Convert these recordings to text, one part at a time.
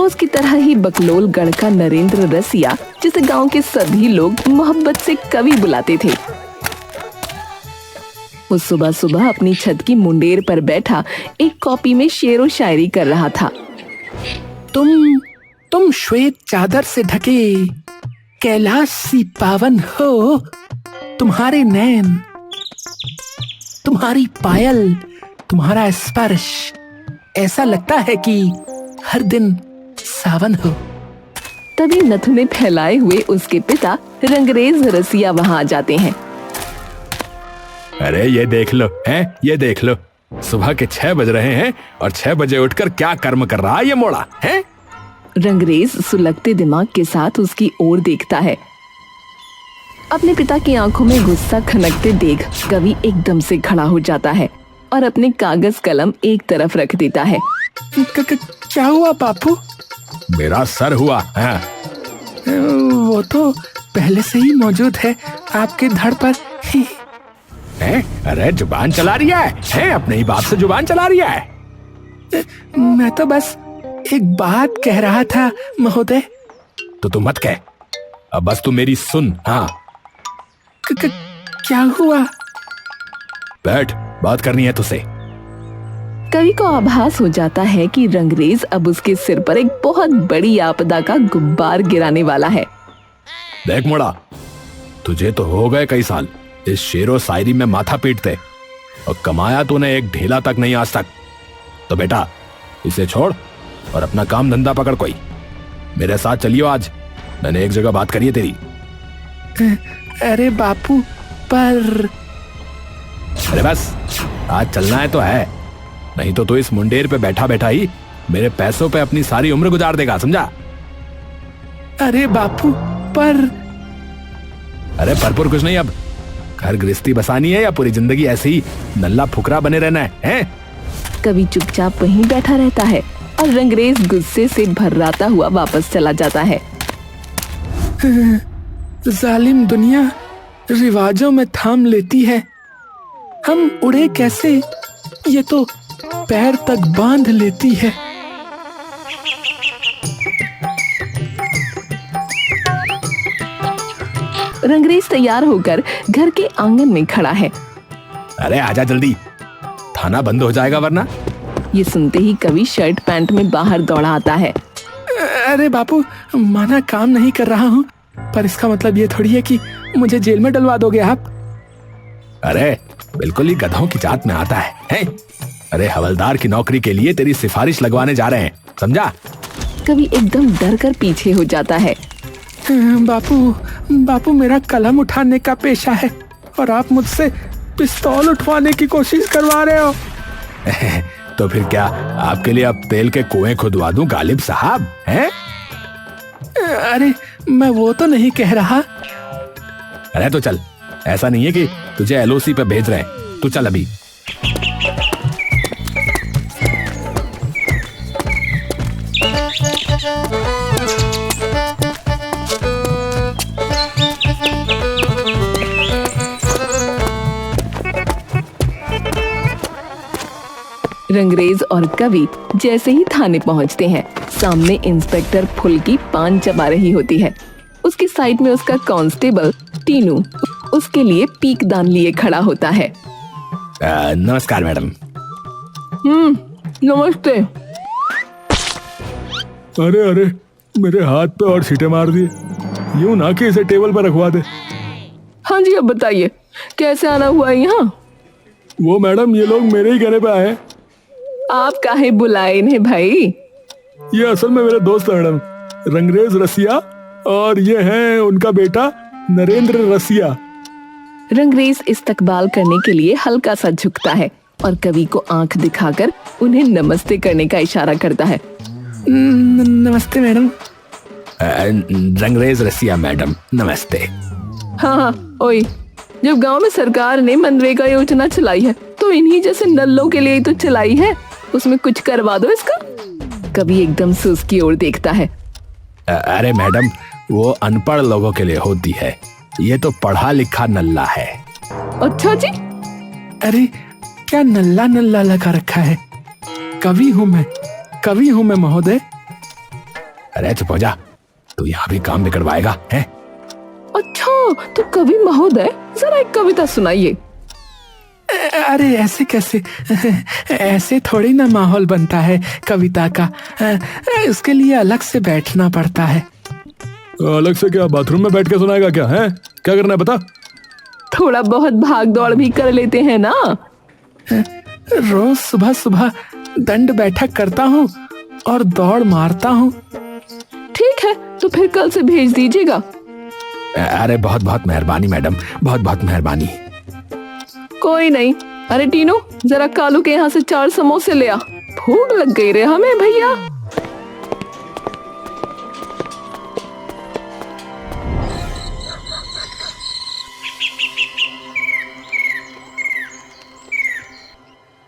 रोज की तरह ही बकलोल गढ़ का नरेंद्र रसिया, जिसे गांव के सभी लोग मोहब्बत से कवि बुलाते थे, वो सुबह सुबह अपनी छत की मुंडेर पर बैठा एक कॉपी में शेरो शायरी कर रहा था। तुम श्वेत चादर से ढके कैलाश सी पावन हो, तुम्हारे नैन, तुम्हारी पायल, तुम्हारा स्पर्श, ऐसा लगता है कि हर दिन सावन हो। तभी नथुने फैलाए हुए उसके पिता रंगरेज रसिया वहां आ जाते हैं। अरे ये देख लो, हैं? ये देख लो, सुबह के 6 बज रहे हैं और 6 बजे उठकर क्या कर्म कर रहा है ये मोड़ा, हैं? रंगरेज सुलगते दिमाग के साथ उसकी ओर देखता है। अपने पिता की आंखों में गुस्सा खनकते देख कवि एकदम से खड़ा हो जाता है और अपने कागज कलम एक तरफ रख देता है। क्या हुआ बापू? मेरा सर हुआ है। वो तो पहले से ही मौजूद है आपके धड़ पर। अरे जुबान चला रही है? अपने ही बाप से जुबान चला रही है। मैं तो बस एक बात कह रहा था महोदय। तो तू मत कह, अब बस तू मेरी सुन। हाँ, क्या हुआ? बैठ, बात करनी है तुझसे। कवि को आभास हो जाता है कि रंगरेज अब उसके सिर पर एक बहुत बड़ी आपदा का गुब्बार गिराने वाला है। देख मोड़ा, तुझे तो हो गए कई साल इस शेरो शायरी में माथा पीटते, और कमाया तूने एक ढेला तक नहीं आज तक। तो बेटा इसे छोड़ और अपना काम धंधा पकड़, कोई मेरे साथ चलियो। आज मैंने एक जगह बात करी है तेरी। अरे बापू, पर अरे बस, आज चलना है तो है, नहीं तो तू इस मुंडेर पे बैठा बैठा ही मेरे पैसों पे अपनी सारी उम्र गुजार देगा, समझा? अरे बापू, पर अरे परपुर कुछ नहीं, अब घर गृहस्थी बसानी है या पूरी जिंदगी ऐसे ही नल्ला फुकरा बने रहना है? कवि चुपचाप वहीं बैठा रहता है और रंगरेज गुस्से से भर्राता हुआ वापस चला जाता है। जालिम दुनिया रिवाजों में थाम लेती है, हम उड़े कैसे, ये तो पैर तक बांध लेती है। रंगरेज तैयार होकर घर के आंगन में खड़ा है। अरे आजा जल्दी, थाना बंद हो जाएगा वरना। ये सुनते ही कवि शर्ट पैंट में बाहर दौड़ा आता है। अरे बापू, माना काम नहीं कर रहा हूँ, पर इसका मतलब ये थोड़ी है कि मुझे जेल में डलवा दोगे आप। अरे बिल्कुल ही गधों की जात में आता है? अरे हवलदार की नौकरी के लिए तेरी सिफारिश लगवाने जा रहे हैं, समझा? कवि एकदम डर कर पीछे हो जाता है। बापू, मेरा कलम उठाने का पेशा है और आप मुझसे पिस्तौल उठवाने की कोशिश करवा रहे हो। तो फिर क्या आपके लिए अब तेल के कुएं खुदवा दूं गालिब साहब, हैं? अरे मैं वो तो नहीं कह रहा। अरे तो चल, ऐसा नहीं है कि तुझे एलओसी पे भेज रहे हैं, तू चल अभी। रंगरेज और कवि जैसे ही थाने पहुंचते हैं, सामने इंस्पेक्टर फुल की पान चबा रही होती है। उसकी साइड में उसका कांस्टेबल टीनू उसके लिए पीक दान लिए खड़ा होता है। नमस्कार मैडम। नमस्ते। अरे मेरे हाथ पे और सीटें मार दी, यूं ना कि इसे टेबल पर रखवा दे। हाँ जी, अब बताइए कैसे आना हुआ यहाँ? वो मैडम, ये लोग मेरे ही कहने पे आए। आप काहे बुलाए इन्हें भाई? ये असल में मेरे दोस्त है मैडम, रंगरेज रसिया, और ये है उनका बेटा नरेंद्र रसिया। रंगरेज इस्तकबाल करने के लिए हल्का सा झुकता है और कवि को आंख दिखाकर उन्हें नमस्ते करने का इशारा करता है। नमस्ते मैडम। रंगरेज रसिया मैडम, नमस्ते। हाँ, ओए, जब गांव में सरकार ने मनरेगा योजना चलाई है तो इन्हीं जैसे नल्लों के लिए ही तो चलाई है, उसमें कुछ करवा दो इसका। कवि एकदम से उसकी ओर देखता है। अरे मैडम, वो अनपढ़ लोगों के लिए होती है, ये तो पढ़ा लिखा नल्ला है। अच्छा जी। अरे क्या नल्ला नल्ला लगा रखा है? कवि हूँ मैं महोदय। अरे चुप हो जा, तू यहाँ भी काम बिगड़वाएगा है? अच्छा, तो कवि महोदय जरा एक कविता सुनाइए। अरे ऐसे कैसे, ऐसे थोड़ी ना माहौल बनता है कविता का। इसके लिए अलग से बैठना पड़ता है। अलग से क्या, बाथरूम में बैठ के सुनाएगा क्या है? क्या करना है बता? थोड़ा बहुत भाग दौड़ भी कर लेते हैं ना। रोज सुबह सुबह दंड बैठक करता हूँ और दौड़ मारता हूँ। ठीक है, तो फिर कल से भेज दीजिएगा। अरे बहुत बहुत मेहरबानी मैडम, बहुत बहुत मेहरबानी। कोई नहीं। अरे टीनू, जरा कालू के यहाँ से 4 समोसे ले आ, भूख लग गई रे हमें भैया।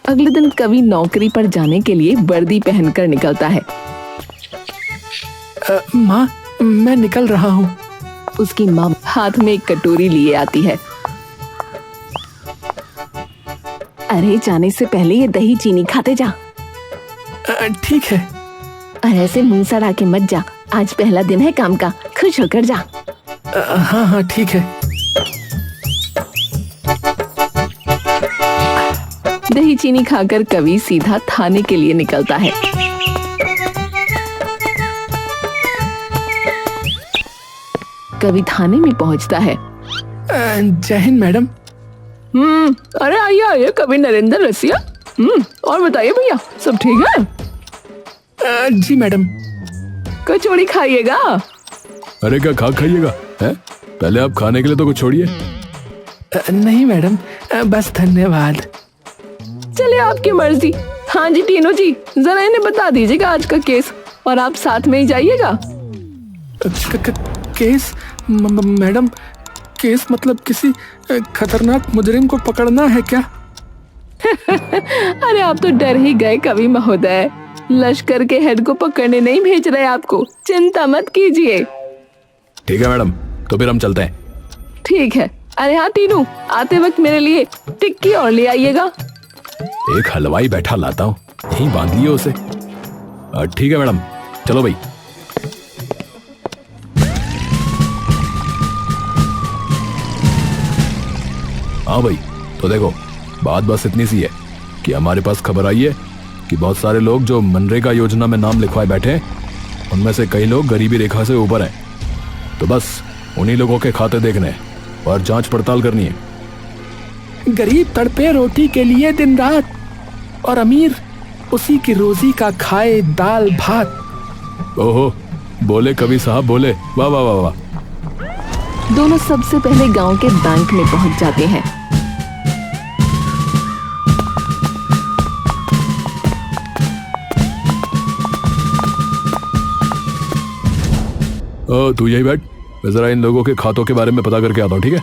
अगले दिन कवि नौकरी पर जाने के लिए वर्दी पहनकर निकलता है। माँ, मैं निकल रहा हूँ। उसकी माँ हाथ में एक कटोरी लिए आती है। अरे जाने से पहले ये दही चीनी खाते जा। ठीक है। अरे ऐसे मुंह सड़ा के मत जा, आज पहला दिन है काम का, खुश होकर जा। हाँ हाँ ठीक है। दही चीनी खाकर कवि सीधा थाने के लिए निकलता है। कवि थाने में पहुंचता है। जय हिंद मैडम। अरे आइए आइए कवि नरेंद्र रसिया। और बताइए भैया, सब ठीक है? जी मैडम। कचौड़ी खाइएगा? अरे क्या खा खाइएगा है? पहले आप खाने के लिए तो कुछ छोड़िए। नहीं मैडम, बस धन्यवाद। चलिए आपकी मर्जी। हाँ जी टीनू जी, जरा इन्हें बता दीजिएगा आज का केस, और आप साथ में ही जाइएगा। केस? मैडम, केस मतलब किसी खतरनाक मुजरिम को पकड़ना है क्या? अरे आप तो डर ही गए कवि महोदय, लश्कर के हेड को पकड़ने नहीं भेज रहे आपको, चिंता मत कीजिए। ठीक है मैडम, तो फिर हम चलते हैं। ठीक है। अरे हाँ टीनू, आते वक्त मेरे लिए टिक्की और ले आइएगा। एक हलवाई बैठा लाता हूँ, यहीं बांध लियो उसे। ठीक है मैडम, चलो भाई। हाँ भाई, तो देखो बात बस इतनी सी है कि हमारे पास खबर आई है कि बहुत सारे लोग जो मनरेगा योजना में नाम लिखवाए बैठे हैं, उनमें से कई लोग गरीबी रेखा से ऊपर हैं। तो बस उन्हीं लोगों के खाते देखने और जांच पड़ताल करनी है। गरीब तड़पे रोटी के लिए दिन रात, और अमीर उसी की रोजी का खाए दाल भात। ओहो, बोले कवि साहब बोले, वाह वाह वाह वाह। दोनों सबसे पहले गांव के बैंक में पहुंच जाते हैं। तू यही बैठ, मैं जरा इन लोगों के खातों के बारे में पता करके आता हूँ, ठीक है?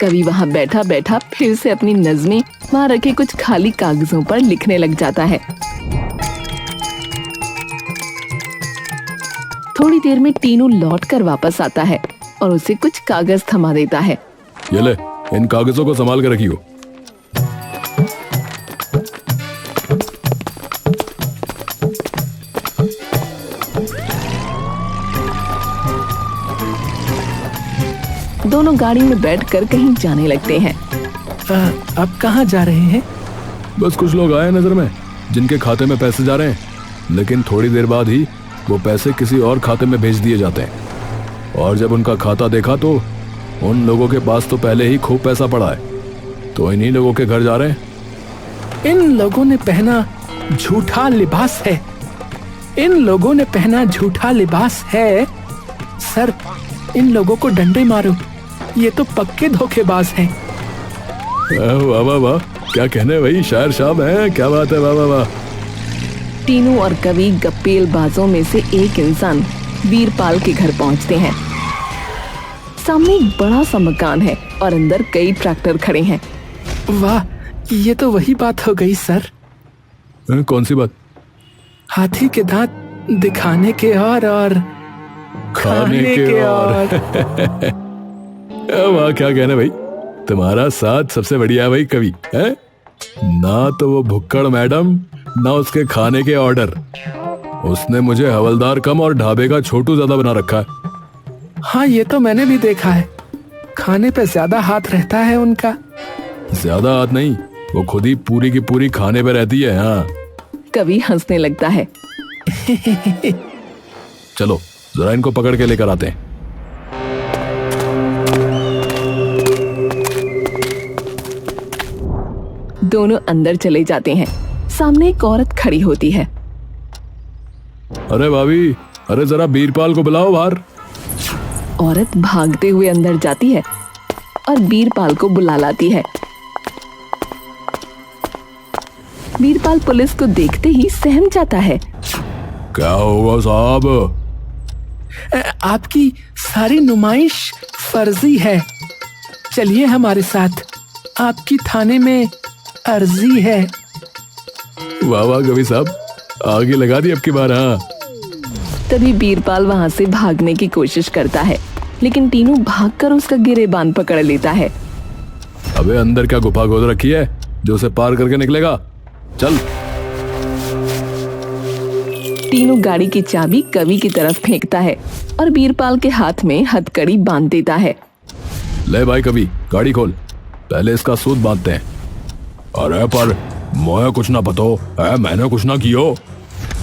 कवि वहां बैठा बैठा फिर से अपनी नज़में वहां रखे कुछ खाली कागजों पर लिखने लग जाता है। थोड़ी देर में टीनू लौट कर वापस आता है और उसे कुछ कागज थमा देता है। ये ले, इन कागजों को संभाल कर रखियो। दोनों गाड़ी में बैठकर कहीं जाने लगते हैं। अब कहाँ जा रहे हैं? बस कुछ लोग आए नजर में जिनके खाते में पैसे जा रहे हैं, लेकिन थोड़ी देर बाद ही वो पैसे किसी और खाते में भेज दिए जाते हैं। और जब उनका खाता देखा तो उन लोगों के पास तो पहले ही खूब पैसा पड़ा है, तो इन्हीं लोगों के घर जा रहे हैं। इन लोगों ने पहना झूठा लिबास है। इन लोगों ने पहना झूठा लिबास है। सर, इन लोगों को डंडे मारो, ये तो पक्के धोखेबाज हैं। वाह वाह वाह, क्या कहने भाई, शायर साहब हैं, क्या बात है, वाह वाह वाह। टीनू और कवि गप्पेलबाजों में से एक इंसान वीरपाल के घर पहुंचते हैं। सामने एक बड़ा सा मकान है और अंदर कई ट्रैक्टर खड़े हैं। वाह, ये तो वही बात हो गई सर। कौन सी बात? हाथी के दांत दिखाने के और खाने के और। वाह, क्या कहने भाई, तुम्हारा साथ सबसे बढ़िया है भाई कवि है। ना तो वो भुक्कड़ मैडम, ना उसके खाने के ऑर्डर। उसने मुझे हवलदार कम और ढाबे का छोटू ज्यादा बना रखा है। हाँ, ये तो मैंने भी देखा है। खाने पे ज्यादा हाथ रहता है उनका। ज्यादा हाथ नहीं, वो खुद ही पूरी की पूरी खाने पे रहती है। हाँ, कवि हंसने लगता है। चलो जरा इनको पकड़ के लेकर आते हैं। दोनों अंदर चले जाते हैं। सामने एक औरत खड़ी होती है। अरे भाभी, अरे जरा बीरपाल को बुलाओ बाहर। औरत भागते हुए अंदर जाती है और बीरपाल को बुला लाती है। बीरपाल पुलिस को देखते ही सहम जाता है। क्या होगा साहब? आपकी सारी नुमाइश फर्जी है। चलिए हमारे साथ, आपकी थाने में अर्जी है। वाह वाह कवि साहब, आगे लगा दी अब की बार। हाँ, तभी बीरपाल वहां से भागने की कोशिश करता है, लेकिन टीनू भागकर उसका गिरेबान पकड़ लेता है। अबे अंदर क्या गुफा खोद रखी है जो उसे पार करके निकलेगा? चल। टीनू गाड़ी की चाबी कवि की तरफ फेंकता है और बीरपाल के हाथ में हथकड़ी बांध देता है। ले भाई कवि, गाड़ी खोल, पहले इसका सूद बांधते हैं। अरे पर मोहे कुछ ना पतो है, मैंने कुछ ना कियो,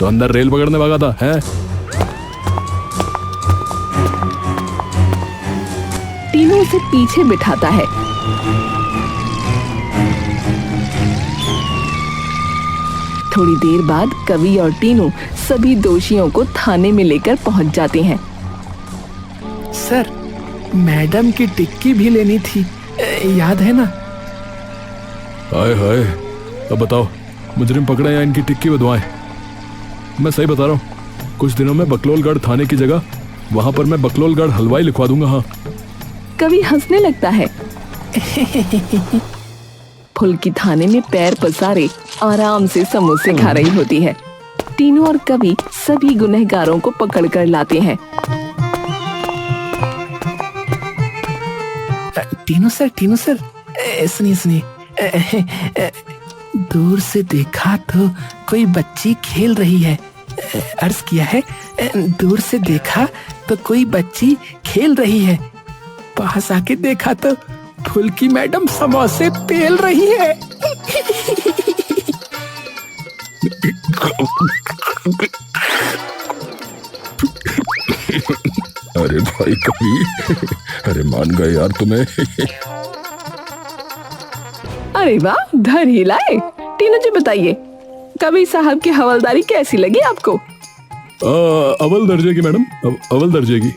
तो अंदर रेल पकड़ने भागा था है? टीनू उसे पीछे बिठाता है। थोड़ी देर बाद कवि और टीनू सभी दोषियों को थाने में लेकर पहुंच जाते हैं। सर, मैडम की टिक्की भी लेनी थी, याद है ना? हाय हाय, अब बताओ मुजरिम पकड़े या इनकी टिक्की बदवाएं? मैं सही बता रहा हूँ, कुछ दिनों में बकलोलगढ़ थाने की जगह वहां पर मैं बकलोलगढ़ हलवाई लिखवा दूंगा। हाँ। कवि हंसने लगता है। फुल्की थाने में पैर पसारे आराम से समोसे खा रही होती है। टीनू और कवि सभी गुनहगारों को पकड़ कर लाते हैं। टीनू सर, सुनिए, दूर से देखा तो कोई बच्ची खेल रही है। अर्ज किया है, दूर से देखा तो कोई बच्ची खेल रही है, पास आके देखा तो फुल्की मैडम समोसे पेल रही है। अरे भाई कवि, अरे मान गए यार तुम्हें। अरे वाह, धर ही लाए। टीनू जी बताइए, कवि साहब की हवलदारी कैसी लगी आपको? अव्वल दर्जे की मैडम, अव्वल दर्जे की।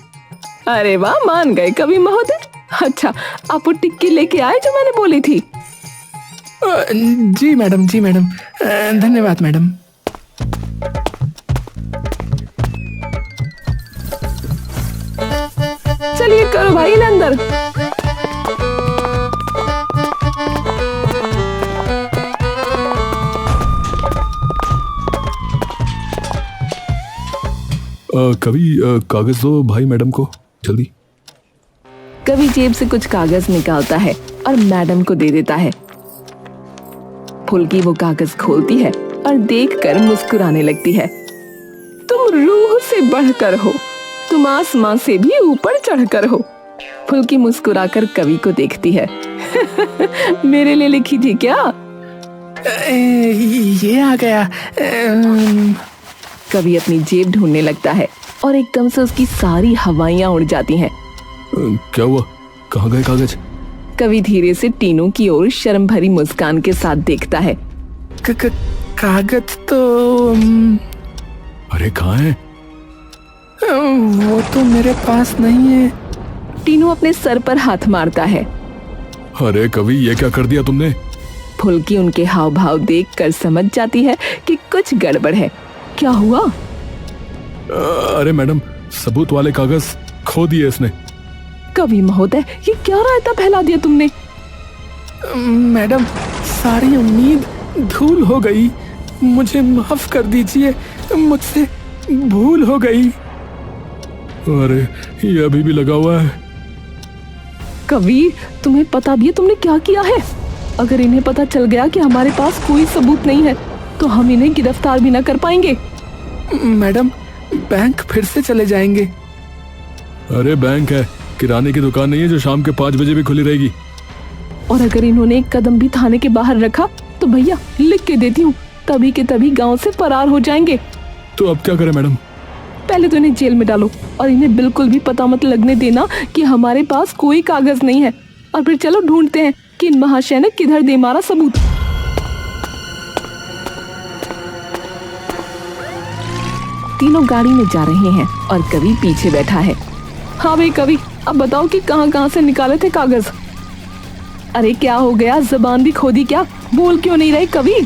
अरे वाह, मान गए कवि महोदय। अच्छा, आप वो टिक्की लेके आए जो मैंने बोली थी? जी मैडम, धन्यवाद मैडम। चलिए करो भाई ना अंदर। कवि, कागज दो भाई मैडम को जल्दी। कवि जेब से कुछ कागज निकालता है और मैडम को दे देता है। फुल्की वो कागज खोलती है और देखकर मुस्कुराने लगती है। तुम रूह से बढ़कर हो, तुम आसमां से भी ऊपर चढ़कर हो। फुल्की मुस्कुराकर कवि को देखती है। मेरे लिए लिखी थी क्या? ये आ गया। कवि अपनी जेब ढूंढने लगता है और एकदम से उसकी सारी हवाइयां उड़ जाती हैं। क्या हुआ? कहाँ गए कागज? कवि धीरे से टीनू की ओर शर्म भरी मुस्कान के साथ देखता है। कागज तो अरे कहाँ है? वो तो मेरे पास नहीं है। टीनू अपने सर पर हाथ मारता है। अरे कवि, ये क्या कर दिया तुमने? फुल्की उनके हाव भाव देखकर समझ जाती है कि कुछ गड़बड़ है। क्या हुआ? अरे मैडम, सबूत वाले कागज खो दिए इसने। कवि महोदय, ये क्या रायता फैला दिया तुमने? मैडम, सारी उम्मीद धूल हो गई, मुझे माफ कर दीजिए, मुझसे भूल हो गई। अरे ये अभी भी लगा हुआ है। कवि, तुम्हें पता भी है तुमने क्या किया है? अगर इन्हें पता चल गया कि हमारे पास कोई सबूत नहीं है तो हम इन्हें गिरफ्तार भी ना कर पाएंगे। मैडम, बैंक फिर से चले जाएंगे। अरे बैंक है, किराने की दुकान नहीं है जो शाम के 5 बजे भी खुली रहेगी। और अगर इन्होंने एक कदम भी थाने के बाहर रखा तो भैया लिख के देती हूँ, तभी के तभी गांव से फरार हो जाएंगे। तो अब क्या करें मैडम? पहले तो इन्हें जेल में डालो और इन्हें बिल्कुल भी पता मत लगने देना कि हमारे पास कोई कागज नहीं है, और फिर चलो ढूंढते हैं कि इन महाशय ने किधर दे मारा सबूत। तीनों गाड़ी में जा रहे हैं और कवि पीछे बैठा है। हाँ भाई कवि, अब बताओ कि कहाँ से निकाले थे कागज? अरे क्या हो गया, जबान भी खोदी क्या? बोल क्यों नहीं रहे कवि?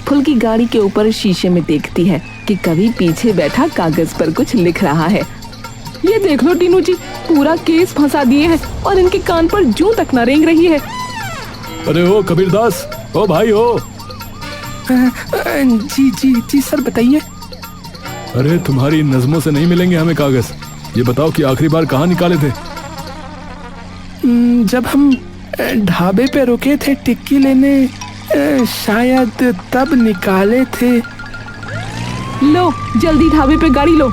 फुल्की गाड़ी के ऊपर शीशे में देखती है कि कवि पीछे बैठा कागज पर कुछ लिख रहा है। ये देख लो टीनू जी, पूरा केस फंसा दिए हैं और इनके कान पर जूं तक न रेंग रही है। अरे ओ कबीरदास, ओ भाई ओ। जी जी जी सर, बताइए। अरे तुम्हारी इन नज़मों से नहीं मिलेंगे हमें कागज। ये बताओ कि आखिरी बार कहाँ निकाले थे? जब हम ढाबे पे रुके थे टिक्की लेने, शायद तब निकाले थे। लो जल्दी ढाबे पे गाड़ी लो।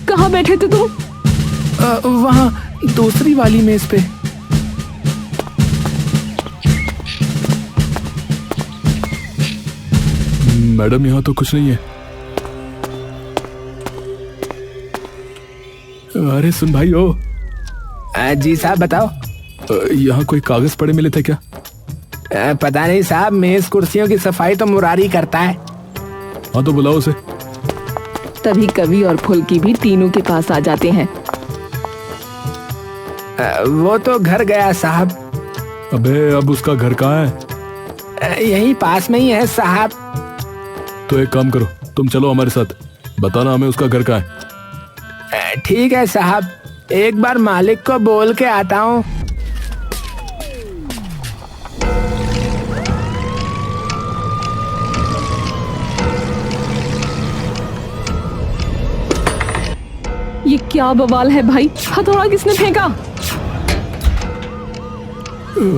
कहाँ बैठे थे तुम? वहाँ दूसरी वाली मेज पे। मैडम यहाँ तो कुछ नहीं है। अरे सुन भाई ओ। जी साहब बताओ। यहाँ कोई कागज पड़े मिले थे क्या? पता नहीं साहब, मेज कुर्सियों की सफाई तो मुरारी करता है। हाँ तो बुलाओ उसे। तभी कवि और फुल्की भी टीनू के पास आ जाते हैं। वो तो घर गया साहब। अबे अब उसका घर कहाँ है? यहीं पास में ही है साहब। तो एक काम करो, तुम चलो हमारे साथ, बताना हमें उसका घर कहाँ है। ठीक है साहब, एक बार मालिक को बोल के आता हूँ। ये क्या बवाल है भाई, हथौड़ा किसने फेंका?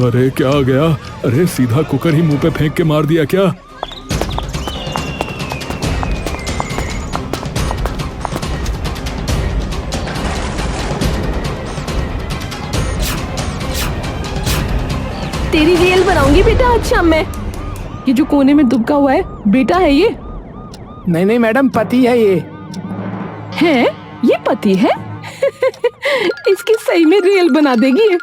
अरे क्या आ गया? अरे सीधा कुकर ही मुंह पे फेंक के मार दिया क्या? तेरी रेल बनाऊंगी बेटा आज शाम में। ये जो कोने में दुबका हुआ है बेटा है ये? नहीं नहीं मैडम, पति है ये। है? ये पति है? इसकी सही में रेल बना देगी ये।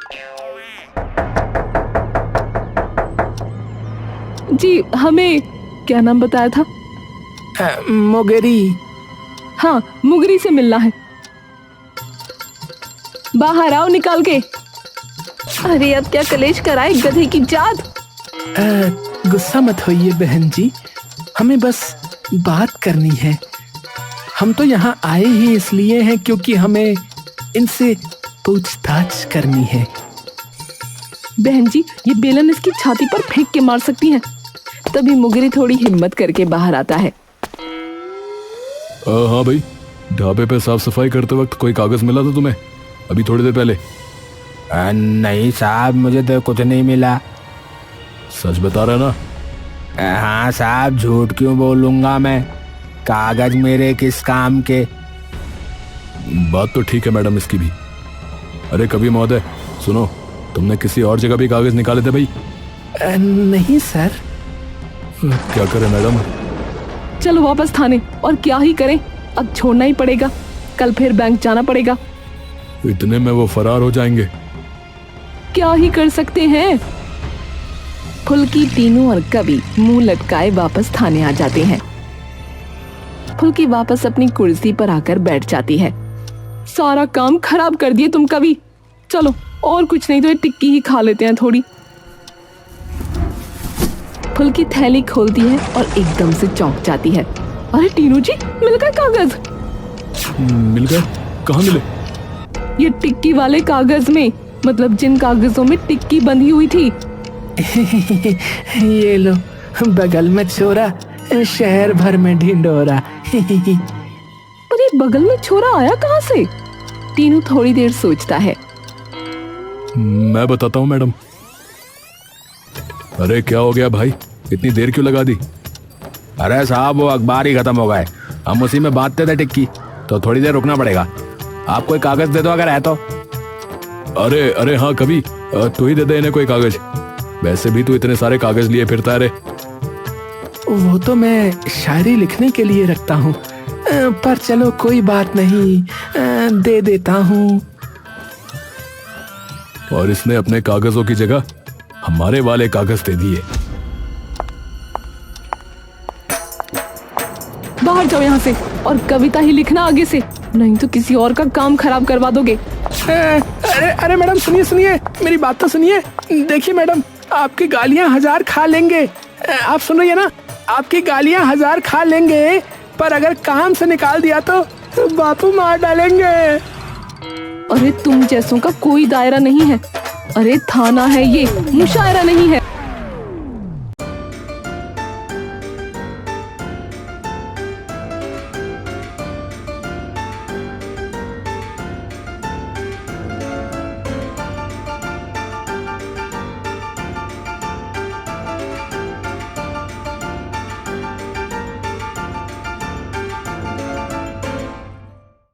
जी हमें क्या नाम बताया था? मुगरी। हाँ मुगरी से मिलना है। बाहर आओ निकाल के। अरे अब क्या कलेश कराए गधे की जात। गुस्सा मत होइए बहन जी, हमें बस बात करनी है। हम तो यहाँ आए ही इसलिए हैं क्योंकि हमें इनसे पूछताछ करनी है। बहन जी ये बेलन इसकी छाती पर फेंक के मार सकती हैं। तभी मुगरी थोड़ी हिम्मत करके बाहर आता है। हाँ भाई, ढाबे पे साफ सफाई करते वक्त कोई कागज मिला था तुम्हें अभी थोड़ी देर पहले? नहीं साहब, मुझे तो कुछ नहीं मिला। सच बता रहा ना? हाँ साहब, झूठ क्यों बोलूंगा मैं, कागज मेरे किस काम के। बात तो ठीक है मैडम इसकी भी। अरे कवि महोदय सुनो, तुमने किसी और जगह भी कागज निकाले थे भाई? नहीं सर। क्या करें मैडम? चलो वापस थाने। और क्या ही करें, अब छोड़ना ही पड़ेगा, कल फिर बैंक जाना पड़ेगा। इतने में वो फरार हो जाएंगे। क्या ही कर सकते हैं। फुल्की, टीनू और कवि मुंह लटकाए वापस थाने आ जाते हैं। फुल्की वापस अपनी कुर्सी पर आकर बैठ जाती है। सारा काम खराब कर दिए तुम कवि। चलो और कुछ नहीं तो ये टिक्की ही खा लेते हैं थोड़ी। फुल्की थैली खोलती है और एकदम से चौंक जाती है। अरे टीनू जी, मिल गए कागज। मिल गए? कहाँ मिले? ये टिक्की वाले कागज में, मतलब जिन कागजों में टिक्की बंधी हुई थी। ये लो, बगल में छोरा, शहर भर में ढिंडोरा। पर ये बगल में छोरा आया कहाँ से? टीनू थोड़ी देर सोचता है। मैं बताता हूँ मैडम। अरे क्या हो गया भाई, इतनी देर क्यों लगा दी? अरे साहब वो अखबार ही खत्म हो गए, हम उसी में बांधते थे टिक्की, तो थोड़ी देर रुकना पड़ेगा। आप कोई कागज दे दो अगर है तो। अरे अरे हाँ कभी तू ही दे दे इन्हें कोई कागज, वैसे भी तू इतने सारे कागज लिए फिरता है रे। वो तो मैं शायरी लिखने के लिए रखता हूँ, पर चलो कोई बात नहीं, दे देता हूँ। और इसने अपने कागजों की जगह हमारे वाले कागज दे दिए। बाहर जाओ यहाँ से और कविता ही लिखना आगे से, नहीं तो किसी और का काम खराब करवा दोगे। अरे अरे मैडम सुनिए सुनिए, मेरी बात तो सुनिए। देखिए मैडम, आपकी गालियां 1000 खा लेंगे, आप सुन रही है ना, आपकी गालियां 1000 खा लेंगे, पर अगर काम से निकाल दिया तो बापू मार डालेंगे। अरे तुम जैसों का कोई दायरा नहीं है। अरे थाना है ये, मुशायरा नहीं है।